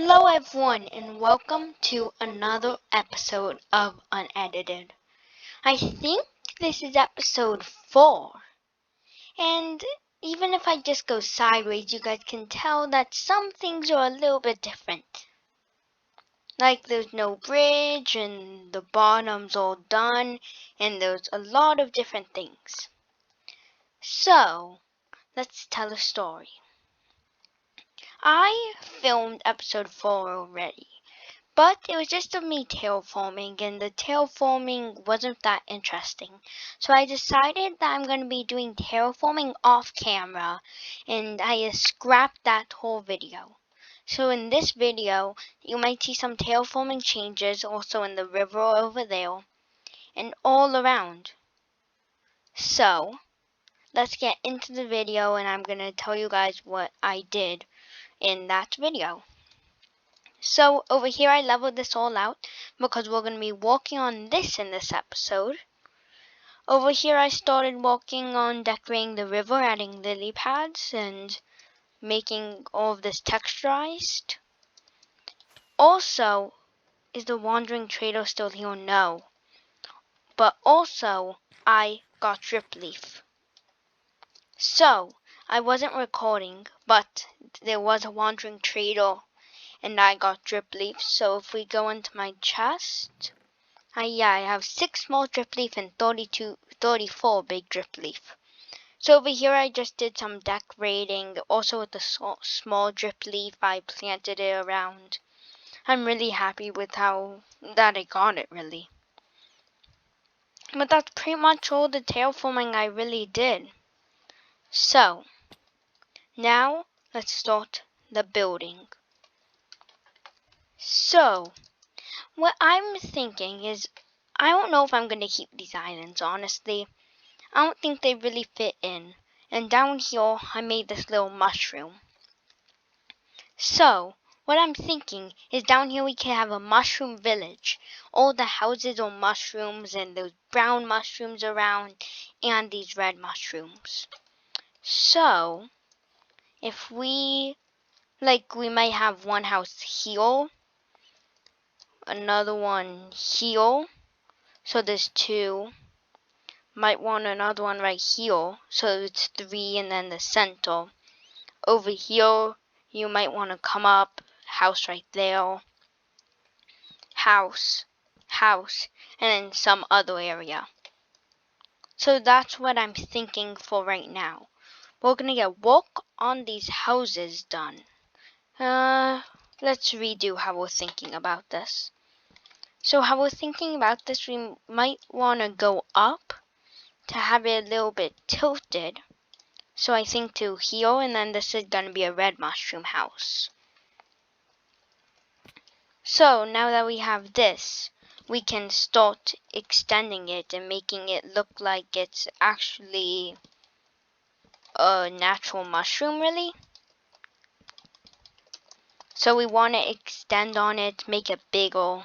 Hello everyone and welcome to another episode of Unedited. I think this is episode 4. And even if I just go sideways, you guys can tell that some things are a little bit different. Like there's no bridge and the bottom's all done and there's a lot of different things. So, let's tell a story. I filmed episode 4 already. But it was just of me terraforming, and the terraforming wasn't that interesting. So I decided that I'm going to be doing terraforming off camera, and I scrapped that whole video. So in this video, you might see some terraforming changes also in the river over there, and all around. So, let's get into the video, and I'm going to tell you guys what I did in that video. So over here I leveled this all out because we're going to be walking on this in this episode. Over here I started walking on decorating the river, adding lily pads and making all of this texturized. Also, is the wandering trader still here? No. But also, I got drip leaf. So, I wasn't recording, but there was a wandering trader and I got drip leaf. So if we go into my chest, I have 6 small drip leaf and 34 big drip leaf. So over here I just did some decorating. Also with the small drip leaf, I planted it around. I'm really happy with how that I got it, really. But that's pretty much all the terraforming I really did. So, now let's start the building. So, what I'm thinking is, I don't know if I'm going to keep these islands, honestly. I don't think they really fit in. And down here, I made this little mushroom. So, what I'm thinking is down here we can have a mushroom village. All the houses are mushrooms and there's brown mushrooms around and these red mushrooms. So, if we might have one house here, another one here. So there's 2. Might want another one right here, so it's 3, and then the center. Over here, you might want to come up, house right there, house, and then some other area. So that's what I'm thinking for right now. We're gonna get work on these houses done. Let's redo how we're thinking about this. So how we're thinking about this, we might want to go up to have it a little bit tilted. So I think to here, and then this is going to be a red mushroom house. So now that we have this, we can start extending it and making it look like it's actually a natural mushroom, really. So we want to extend on it, make it bigger,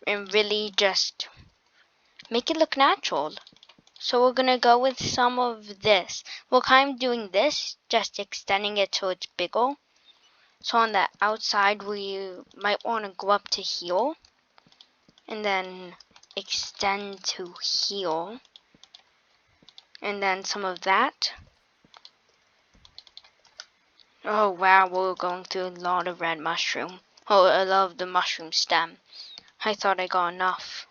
and really just make it look natural. So we're going to go with some of this. We're kind of doing this, just extending it so it's bigger. So on the outside, we might want to go up to here. And then extend to here. And then some of that. Oh wow, we're going through a lot of red mushroom. Oh, I love the mushroom stem. I thought I got enough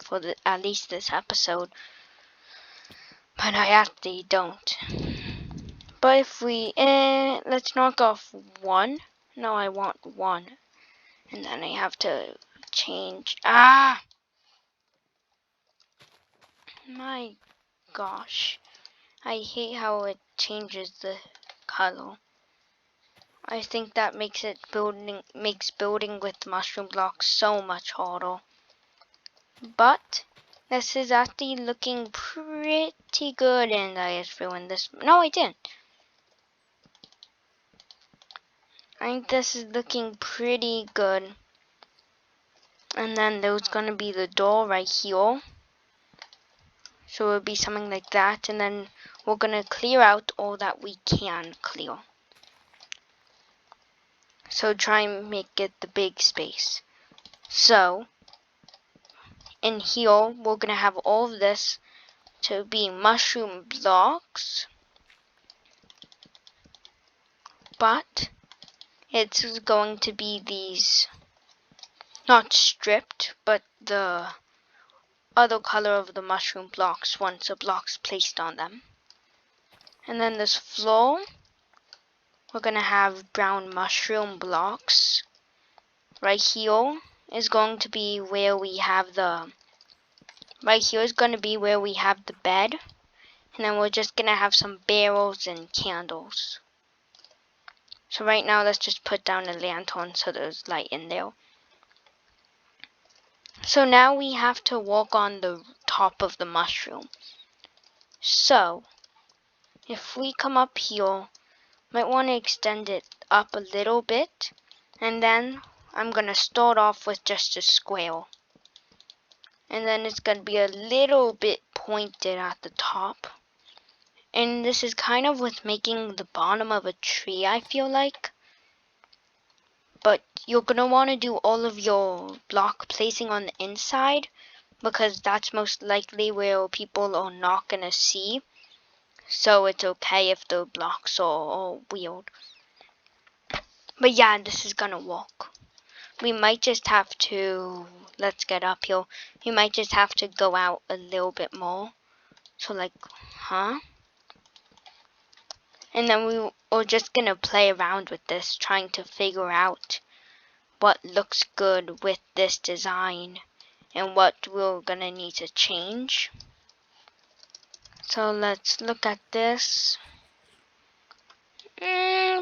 for at least this episode. But I actually don't. But if we, let's knock off 1. No, I want 1. And then I have to change. My gosh. I hate how it changes the color. I think that makes building with mushroom blocks so much harder. But this is actually looking pretty good, and I just ruined this. No, I didn't. I think this is looking pretty good. And then there's gonna be the door right here. So it'll be something like that, and then we're gonna clear out all that we can clear. So try and make it the big space. So in here, we're gonna have all of this to be mushroom blocks, but it's going to be these, not stripped, but the other color of the mushroom blocks once a block's placed on them. And then this floor, we're gonna have brown mushroom blocks. Right here is going to be where we have the bed, and then we're just gonna have some barrels and candles. So right now, let's just put down a lantern so there's light in there. So now we have to walk on the top of the mushroom. So if we come up here, might want to extend it up a little bit, and then I'm gonna start off with just a square, and then it's gonna be a little bit pointed at the top. And this is kind of with making the bottom of a tree, I feel like. But you're gonna want to do all of your block placing on the inside, because that's most likely where people are not gonna see. So it's okay if the blocks are weird. But yeah, this is gonna work. We might just have to, let's get up here. We might just have to go out a little bit more. So like, And then we're just gonna play around with this, trying to figure out what looks good with this design and what we're gonna need to change. So let's look at this.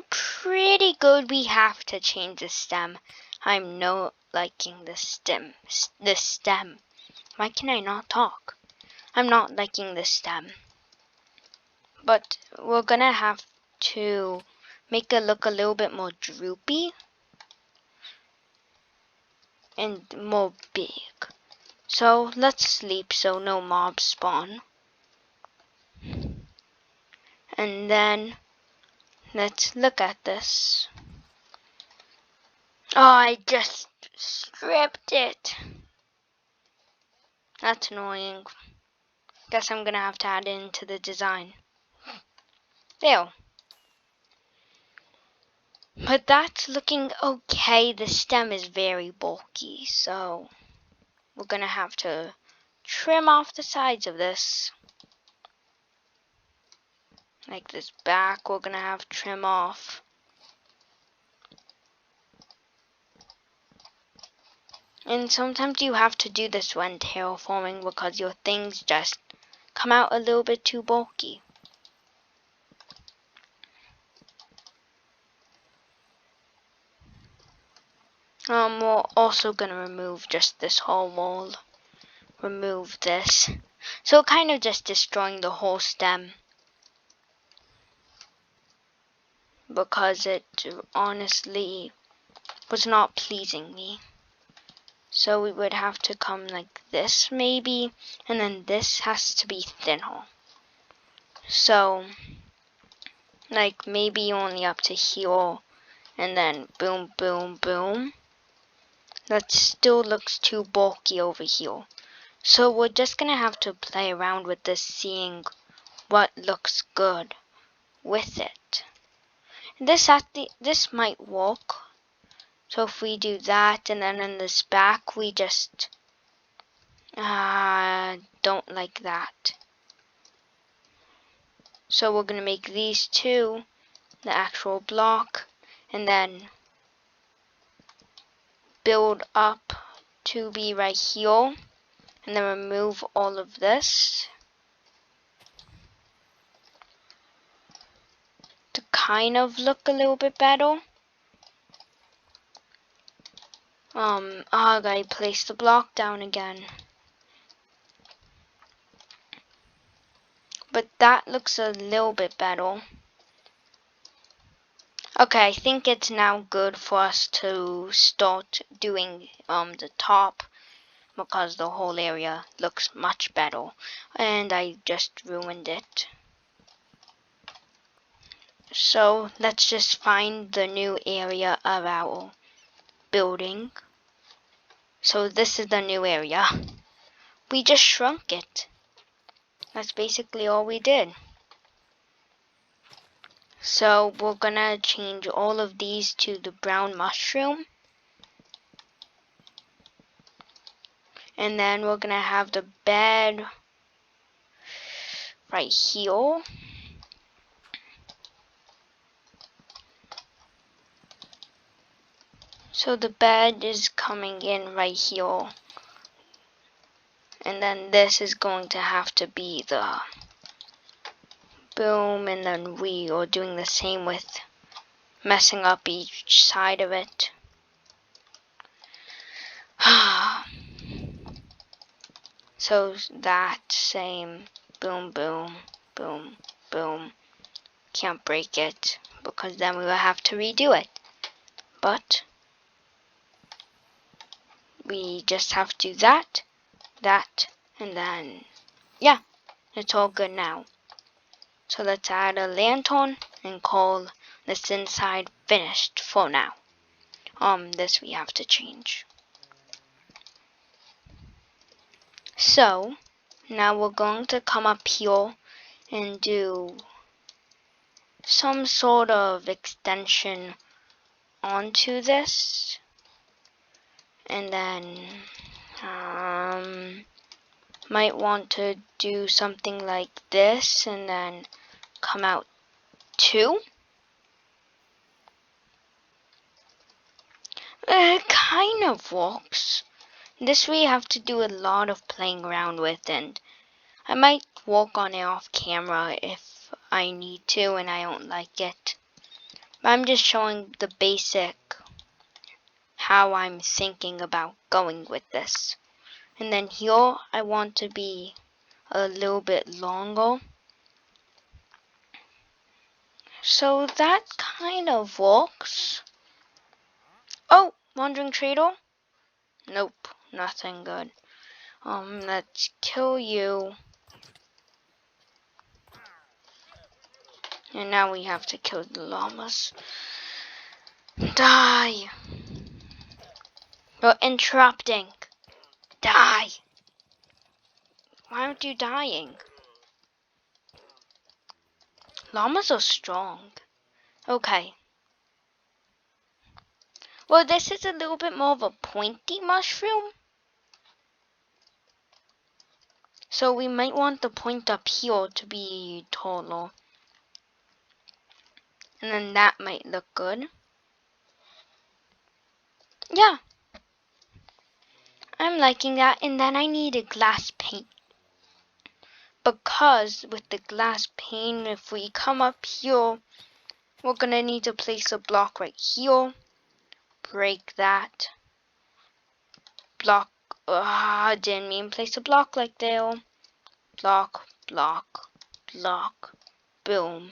Pretty good. We have to change the stem. I'm not liking the stem. Why can I not talk? I'm not liking the stem. But we're gonna have to make it look a little bit more droopy and more big. So let's sleep so no mobs spawn. And then let's look at this. Oh, I just stripped it. That's annoying. Guess I'm gonna have to add it into the design. There. But that's looking okay. The stem is very bulky, so we're gonna have to trim off the sides of this. Like this back, we're gonna have to trim off. And sometimes you have to do this when terraforming because your things just come out a little bit too bulky. We're also gonna remove just this whole wall. Remove this. So kind of just destroying the whole stem. Because it honestly was not pleasing me. So we would have to come like this maybe, and then this has to be thinner. So like maybe only up to here, and then boom, boom, boom. That still looks too bulky over here. So we're just gonna have to play around with this, seeing what looks good with it. This might work. So if we do that, and then in this back, we just don't like that. So we're going to make these two the actual block, and then build up to be right here, and then remove all of this to kind of look a little bit better. I gotta place the block down again. But that looks a little bit better. Okay, I think it's now good for us to start doing the top, because the whole area looks much better, and I just ruined it. So let's just find the new area of our building. So this is the new area. We just shrunk it. That's basically all we did. So we're gonna change all of these to the brown mushroom. And then we're gonna have the bed right here. So the bed is coming in right here. And then this is going to have to be the boom, and then we are doing the same with messing up each side of it. So that same boom, boom, boom, boom. Can't break it because then we will have to redo it. But we just have to do that, and then yeah, it's all good now. So let's add a lantern and call this inside finished for now. This we have to change. So now we're going to come up here and do some sort of extension onto this, and then might want to do something like this and then come out two. It kind of works. This we have to do a lot of playing around with, and I might work on it off camera if I need to and I don't like it. But I'm just showing the basic how I'm thinking about going with this. And then here I want to be a little bit longer. So that kind of works. Oh, wandering trader? Nope, nothing good. Let's kill you. And now we have to kill the llamas. Die! You're interrupting. Die! Why aren't you dying? Llamas are strong. Okay. Well, this is a little bit more of a pointy mushroom. So we might want the point up here to be taller. And then that might look good. Yeah. I'm liking that. And then I need a glass pane. Because with the glass pane, if we come up here, we're going to need to place a block right here. Break that. Block. Didn't mean place a block like there. Block, block, block. Boom.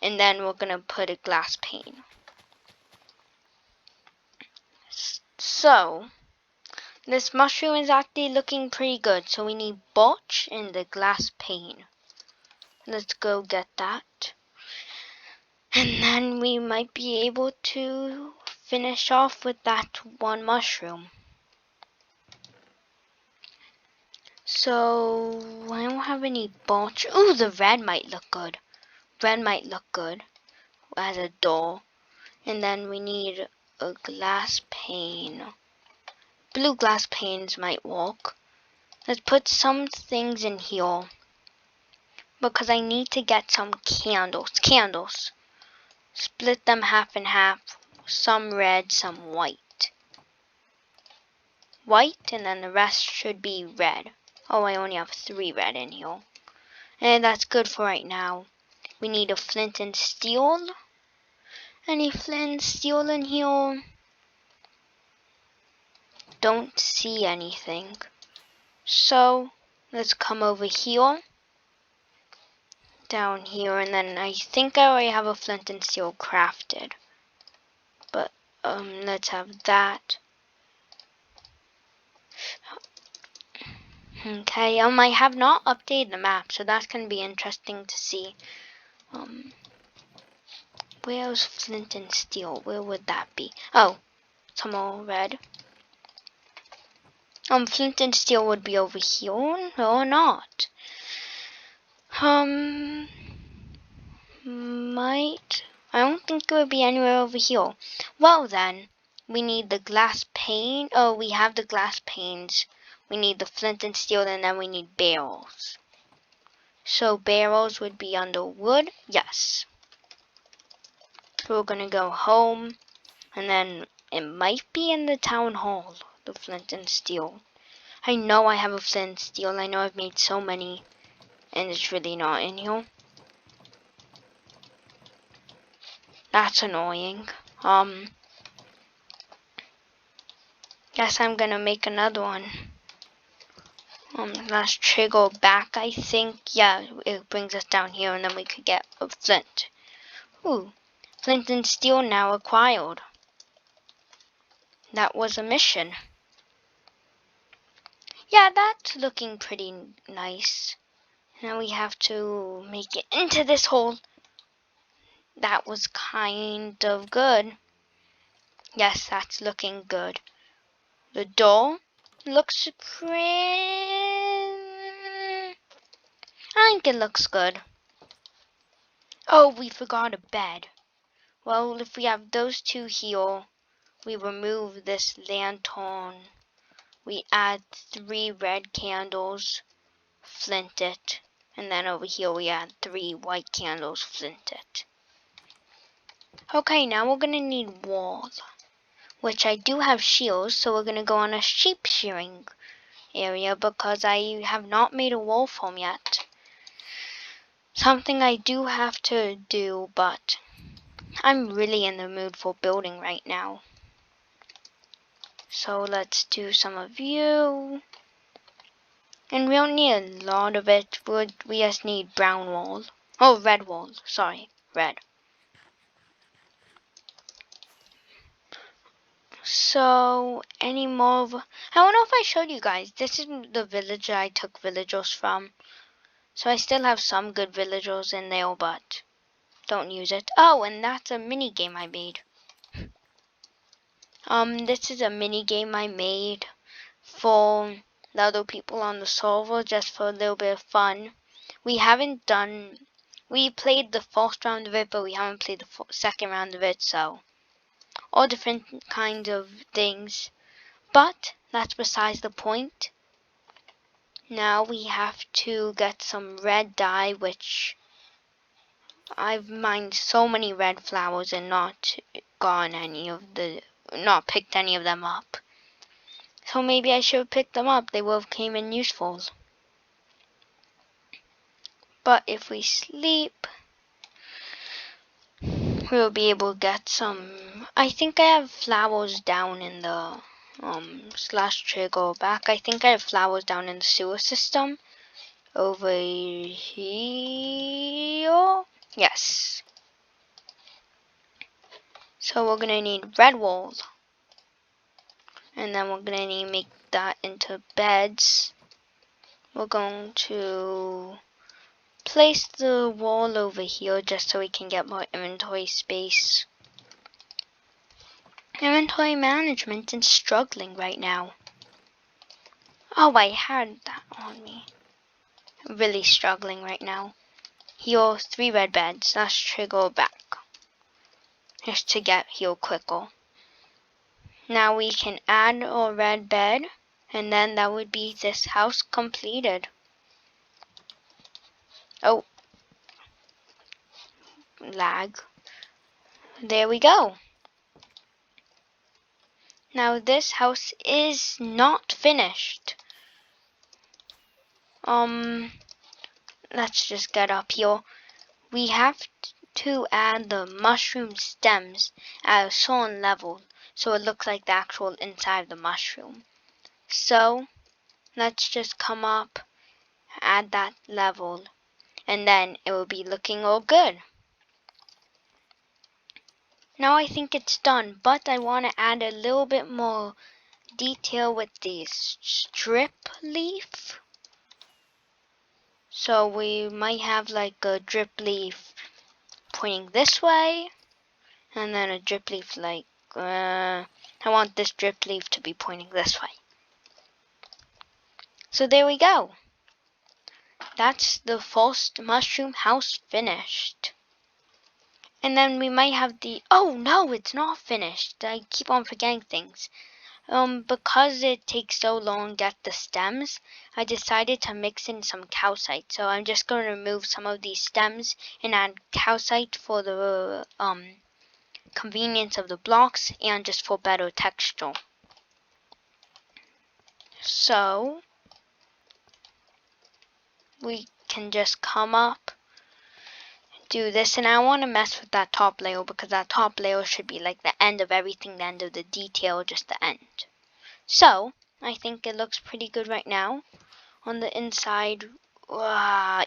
And then we're going to put a glass pane. So, this mushroom is actually looking pretty good. So we need birch and the glass pane. Let's go get that. And then we might be able to finish off with that one mushroom. So, I don't have any birch. Ooh, the red might look good. Red might look good as a door. And then we need a glass pane. Blue glass panes might work. Let's put some things in here. Because I need to get some candles. Candles. Split them half and half. Some red, some white. White, and then the rest should be red. Oh, I only have 3 red in here. And that's good for right now. We need a flint and steel. Any flint and steel in here? Don't see anything. So, let's come over here. Down here, and then I think I already have a flint and steel crafted. But, let's have that. Okay, I have not updated the map, so that's going to be interesting to see. Where's flint and steel? Where would that be? Oh, some more red. Flint and steel would be over here or not. Might. I don't think it would be anywhere over here. Well then, we need the glass pane. Oh, we have the glass panes. We need the flint and steel, and then we need barrels. So barrels would be under wood. Yes. So we're gonna go home, and then it might be in the town hall. The flint and steel. I know I have a flint and steel. I know I've made so many, and it's really not in here. That's annoying. Guess I'm gonna make another one. Let's trigger back, I think. Yeah, it brings us down here, and then we could get a flint. Ooh, flint and steel now acquired. That was a mission. Yeah, that's looking pretty nice. Now we have to make it into this hole. That was kind of good. Yes, that's looking good. The door looks pretty. I think it looks good. Oh, we forgot a bed. Well, if we have those two here, we remove this lantern. We add 3 red candles, flint it. And then over here we add 3 white candles, flint it. Okay, now we're gonna need wool, which I do have shields, so we're gonna go on a sheep shearing area because I have not made a wool farm yet. Something I do have to do, but I'm really in the mood for building right now. So let's do some of you. And we don't need a lot of it. We just need brown wool. Oh, red wool. Sorry, red. So, any more of... I don't know if I showed you guys. This is the village I took villagers from. So I still have some good villagers in there, but don't use it. Oh, and that's a mini game I made. This is a mini game I made for the other people on the server, just for a little bit of fun. We played the first round of it, but we haven't played the second round of it, so all different kinds of things. But that's besides the point. Now we have to get some red dye, which I've mined so many red flowers and not picked any of them up. So maybe I should have picked them up. They would have came in useful. But if we sleep, we'll be able to get some. I think I have flowers down in the slash trigger back. I think I have flowers down in the sewer system. Over here. Yes. So we're gonna need red wool. And then we're gonna need to make that into beds. We're going to place the wall over here just so we can get more inventory space. Inventory management is struggling right now. Oh, I had that on me. Really struggling right now. Here, 3 red beds. Let's trigger back. Just to get here quicker. Now we can add a red bed. And then that would be this house completed. Oh. Lag. There we go. Now this house is not finished. Let's just get up here. We have to add the mushroom stems at a certain level so it looks like the actual inside of the mushroom. So let's just come up, add that level, and then it will be looking all good. Now I think it's done, but I want to add a little bit more detail with the strip leaf. So we might have like a drip leaf pointing this way. And then a drip leaf like, I want this drip leaf to be pointing this way. So there we go. That's the first mushroom house finished. And then we might have oh no, it's not finished. I keep on forgetting things. Because it takes so long to get the stems, I decided to mix in some calcite. So I'm just going to remove some of these stems and add calcite for the convenience of the blocks and just for better texture. So we can just come up, do this, and I want to mess with that top layer because that top layer should be like the end of everything, the end of the detail, just the end. So I think it looks pretty good right now. On the inside, we're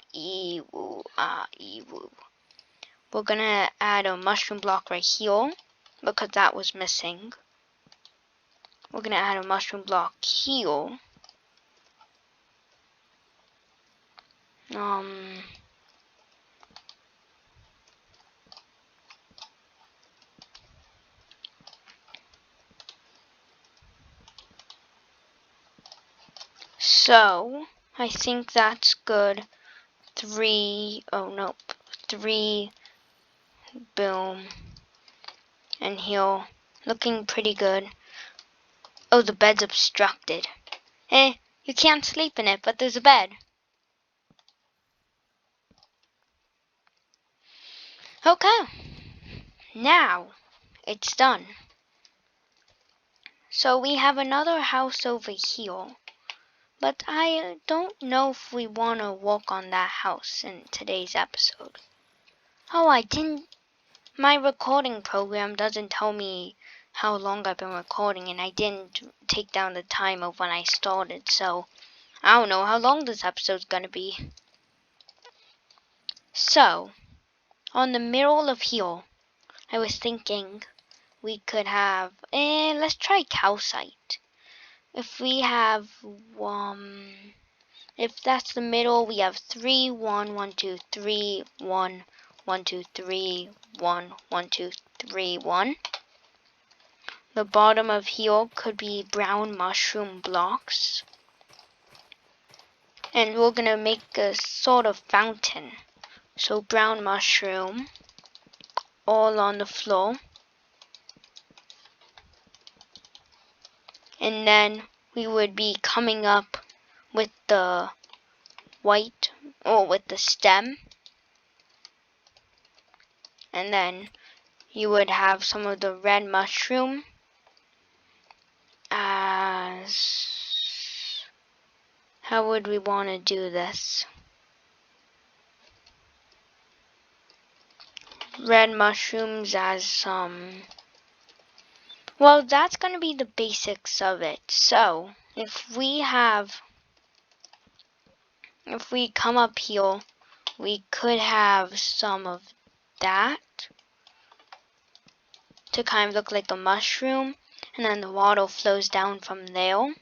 gonna add a mushroom block right here because that was missing. We're gonna add a mushroom block here. So I think that's good. 3, oh nope, 3, boom, and here, looking pretty good. Oh, the bed's obstructed. You can't sleep in it, but there's a bed. Okay, now it's done. So we have another house over here, but I don't know if we want to work on that house in today's episode. Oh, my recording program doesn't tell me how long I've been recording, and I didn't take down the time of when I started, so I don't know how long this episode's gonna be. So, on the middle of here, I was thinking we could have, let's try calcite. If we have, if that's the middle, we have 3, 1, 1, 2, 3, 1, 1, 2, 3, 1, 1, 2, 3, 1. The bottom of here could be brown mushroom blocks. And we're gonna make a sort of fountain. So brown mushroom all on the floor. And then we would be coming up with the white, or with the stem. And then you would have some of the red mushroom as, how would we want to do this? Red mushrooms as some, well, that's going to be the basics of it. So if we come up here, we could have some of that to kind of look like the mushroom, and then the water flows down from there.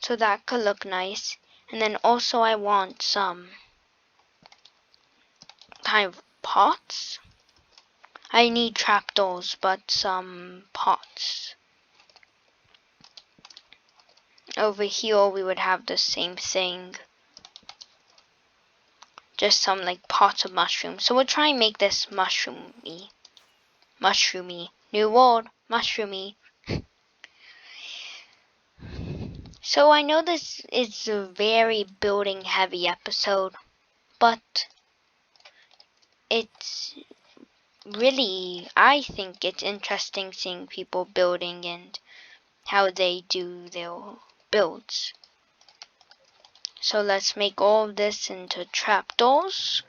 So that could look nice. And then also I want some kind of pots. I need trapdoors, but some pots. Over here we would have the same thing. Just some like pots of mushrooms. So we'll try and make this mushroomy. Mushroomy. New word. Mushroomy. So I know this is a very building heavy episode, but it's really, I think it's interesting seeing people building and how they do their builds. So let's make all of this into trapdoors.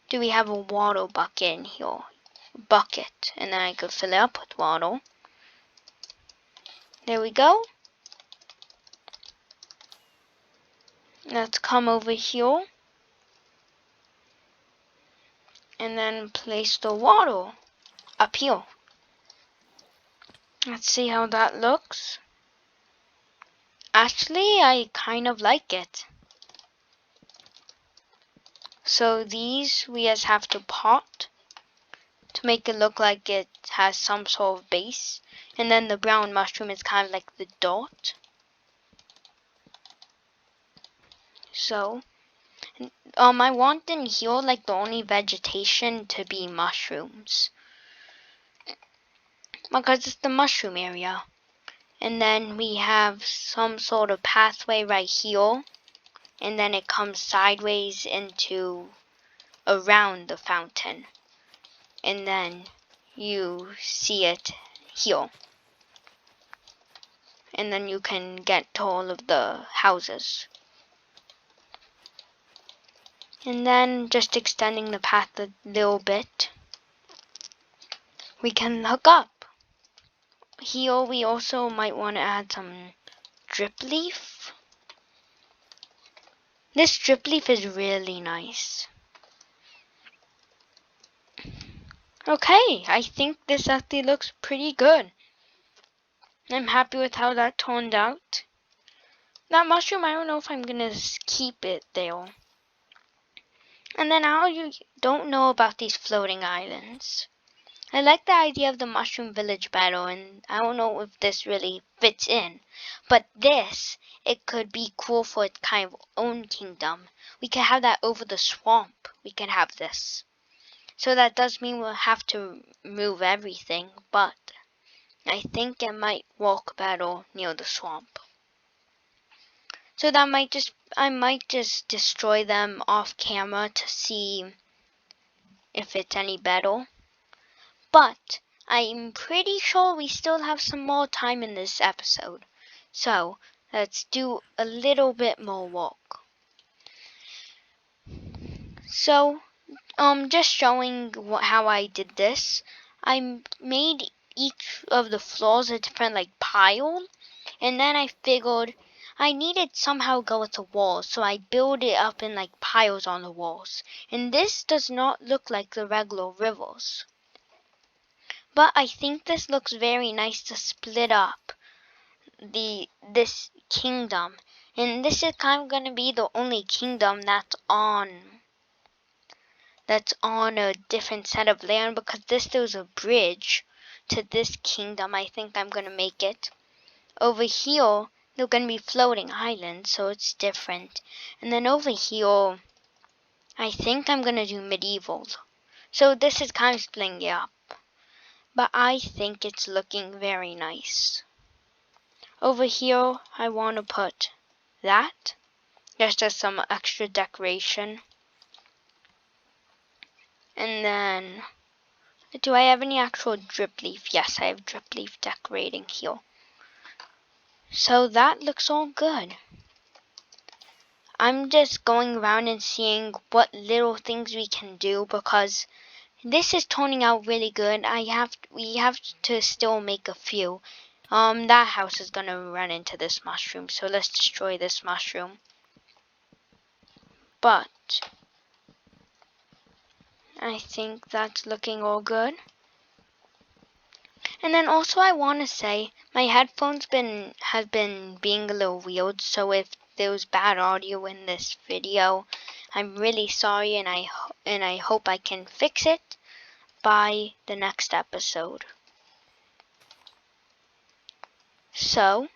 Do we have a water bucket in here? Bucket, and then I could fill it up with water. There we go. Let's come over here and then place the water up here. Let's see how that looks. Actually, I kind of like it. So these we just have to pot to make it look like it has some sort of base. And then the brown mushroom is kind of like the dot. So, I want in here like the only vegetation to be mushrooms, because it's the mushroom area. And then we have some sort of pathway right here, and then it comes sideways into around the fountain, and then you see it here, and then you can get to all of the houses. And then just extending the path a little bit, we can hook up. Here we also might want to add some drip leaf. This drip leaf is really nice. Okay, I think this actually looks pretty good. I'm happy with how that turned out. That mushroom, I don't know if I'm gonna keep it there. And then how you don't know about these floating islands. I like the idea of the mushroom village battle, and I don't know if this really fits in. But this, it could be cool for its kind of own kingdom. We could have that over the swamp. We could have this. So that does mean we'll have to move everything, but I think it might work better near the swamp. So that I might just destroy them off camera to see if it's any better. But I'm pretty sure we still have some more time in this episode. So let's do a little bit more work. So, just showing how I did this. I made each of the floors a different like pile, and then I figured I needed somehow go with the walls, so I build it up in like piles on the walls. And this does not look like the regular rivers. But I think this looks very nice to split up this kingdom. And this is kind of going to be the only kingdom that's on a different set of land, because there's a bridge to this kingdom. I think I'm going to make it. Over here, they're going to be floating islands, so it's different. And then over here, I think I'm going to do medieval. So this is kind of splitting it up. But I think it's looking very nice. Over here, I want to put that, just as some extra decoration. And then, do I have any actual drip leaf? Yes, I have drip leaf decorating here. So that looks all good. I'm just going around and seeing what little things we can do, because this is turning out really good. We have to still make a few. That house is gonna run into this mushroom, so let's destroy this mushroom. But I think that's looking all good. And then also I want to say my headphones have been being a little weird, so if there was bad audio in this video, I'm really sorry, and I hope I can fix it by the next episode. So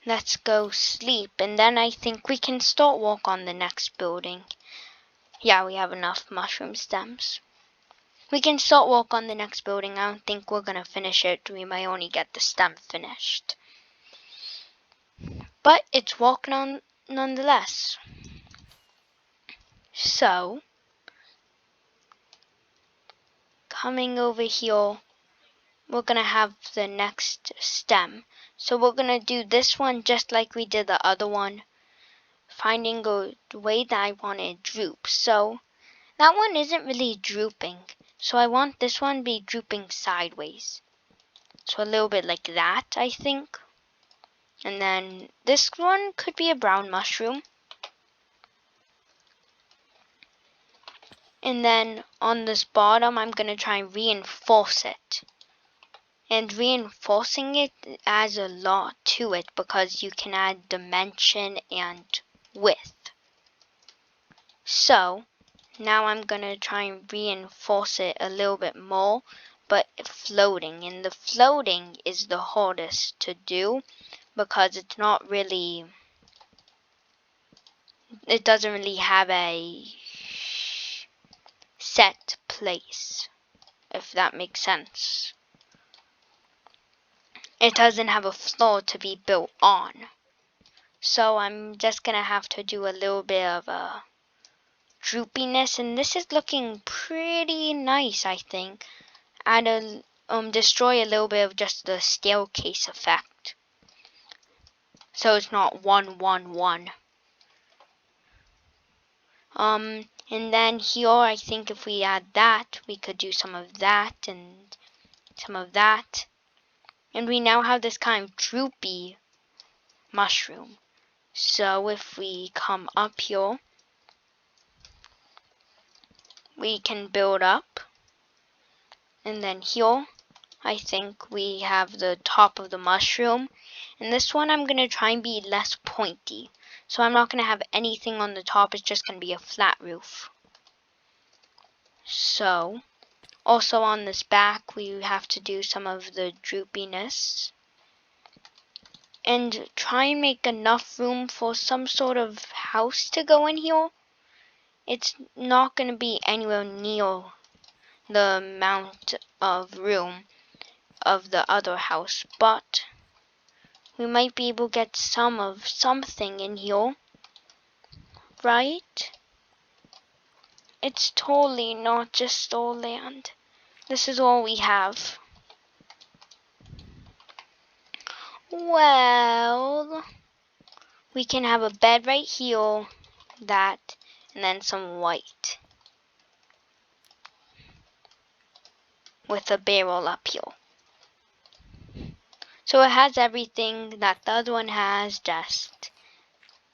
let's go sleep, and then I think we can start work on the next building. Yeah, we have enough mushroom stems. We can start work on the next building. I don't think we're gonna finish it. We might only get the stem finished. But it's work nonetheless. So, coming over here, we're gonna have the next stem. So we're gonna do this one just like we did the other one, finding a way that I want it to droop. So that one isn't really drooping, so I want this one to be drooping sideways. So a little bit like that, I think. And then this one could be a brown mushroom. And then on this bottom, I'm going to try and reinforce it. And reinforcing it adds a lot to it, because you can add dimension and width. So Now I'm gonna try and reinforce it a little bit more, but floating. And the floating is the hardest to do because it doesn't really have a set place, if that makes sense. It doesn't have a floor to be built on. So I'm just gonna have to do a little bit of a droopiness, and this is looking pretty nice, I think. Destroy a little bit of just the staircase effect, so it's not 1-1-1. And then here, I think if we add that, we could do some of that and some of that, and we now have this kind of droopy mushroom. So if we come up here, we can build up, and then here I think we have the top of the mushroom, and this one I'm going to try and be less pointy, so I'm not going to have anything on the top, it's just going to be a flat roof. So also on this back we have to do some of the droopiness and try and make enough room for some sort of house to go in here. It's not going to be anywhere near the amount of room of the other house, but we might be able to get some of something in here, right? It's totally not just all land. This is all we have. Well, we can have a bed right here, that, and then some white with a barrel up here. So it has everything that the other one has, just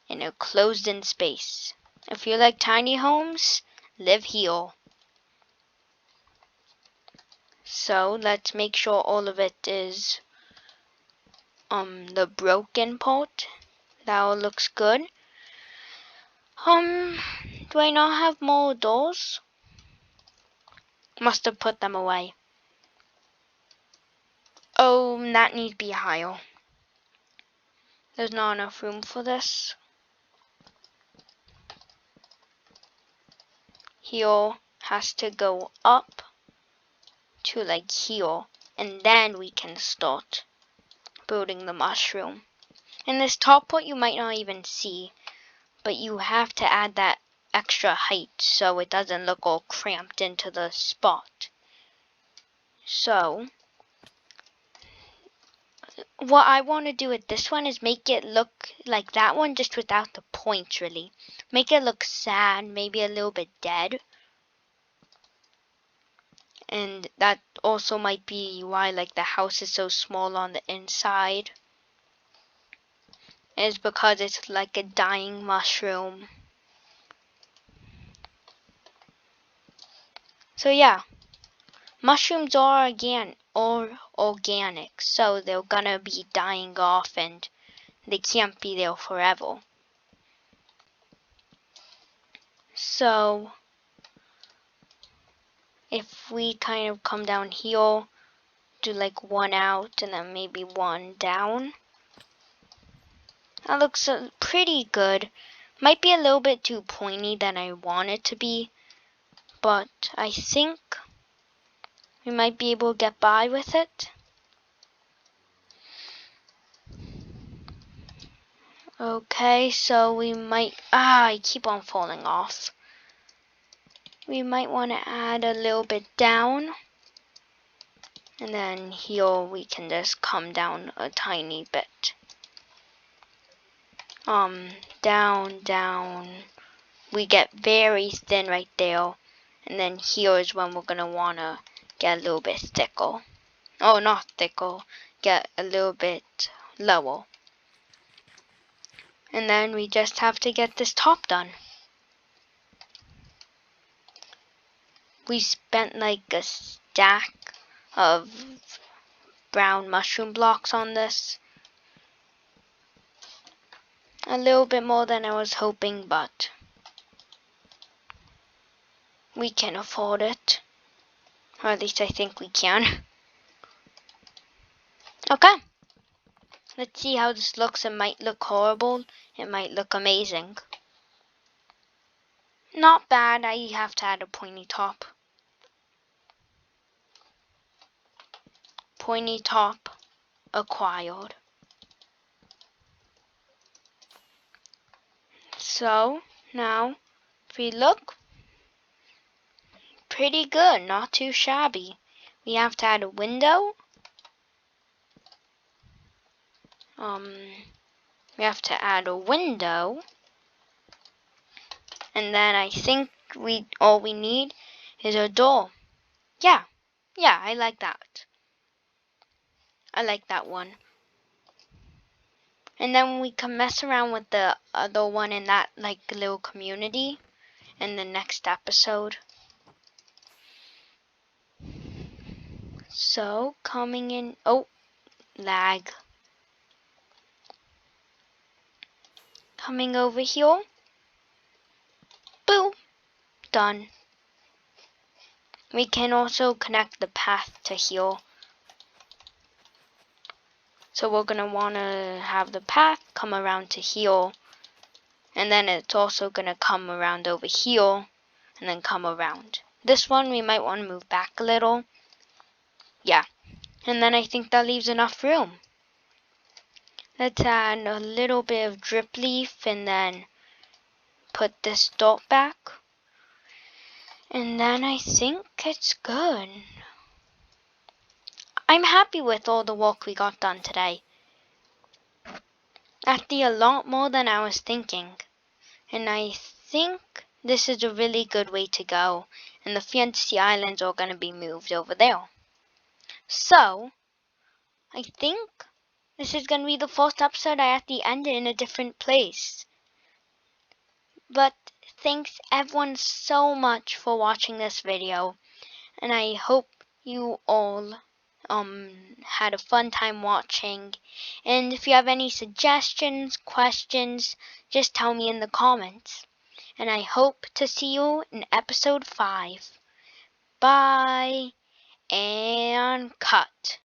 in a closed-in space. If you like tiny homes, live here. So let's make sure all of it is the broken part. That all looks good. Do I not have more doors? Must have put them away. Oh, that needs to be higher. There's not enough room for this. Here has to go up to like here, and then we can start building the mushroom. And this top part you might not even see, but you have to add that extra height so it doesn't look all cramped into the spot. So what I want to do with this one is make it look like that one, just without the points, really. Make it look sad, maybe a little bit dead. And that also might be why like the house is so small on the inside. Is because it's like a dying mushroom. So yeah, mushrooms are organic, so they're gonna be dying off and they can't be there forever. So if we kind of come down here, do like one out and then maybe one down. That looks pretty good. Might be a little bit too pointy than I want it to be, but I think we might be able to get by with it. Okay, so we might, I keep on falling off. We might want to add a little bit down. And then here we can just come down a tiny bit. Down. We get very thin right there. And then here is when we're going to want to get a little bit thicker. Oh, not thicker. Get a little bit lower. And then we just have to get this top done. We spent like a stack of brown mushroom blocks on this. A little bit more than I was hoping, but We can afford it. Or at least I think we can. Okay. Let's see how this looks. It might look horrible. It might look amazing. Not bad. I have to add a pointy top. Pointy top acquired. So, now, if we look, pretty good. Not too shabby. We have to add a window. We have to add a window. And then I think all we need is a door. Yeah, I like that. I like that one. And then we can mess around with the other one in that like little community in the next episode. So coming in, oh, lag. Coming over here. Boom, done. We can also connect the path to here. So we're gonna wanna have the path come around to here. And then it's also gonna come around over here and then come around. This one we might want to move back a little. Yeah. And then I think that leaves enough room. Let's add a little bit of drip leaf and then put this dot back. And then I think it's good. I'm happy with all the work we got done today. Actually, a lot more than I was thinking. And I think this is a really good way to go. And the fantasy islands are going to be moved over there. So, I think this is going to be the first episode I have to end in a different place. But thanks everyone so much for watching this video. And I hope you all had a fun time watching. And if you have any suggestions, questions, just tell me in the comments. And I hope to see you in episode 5. Bye and cut.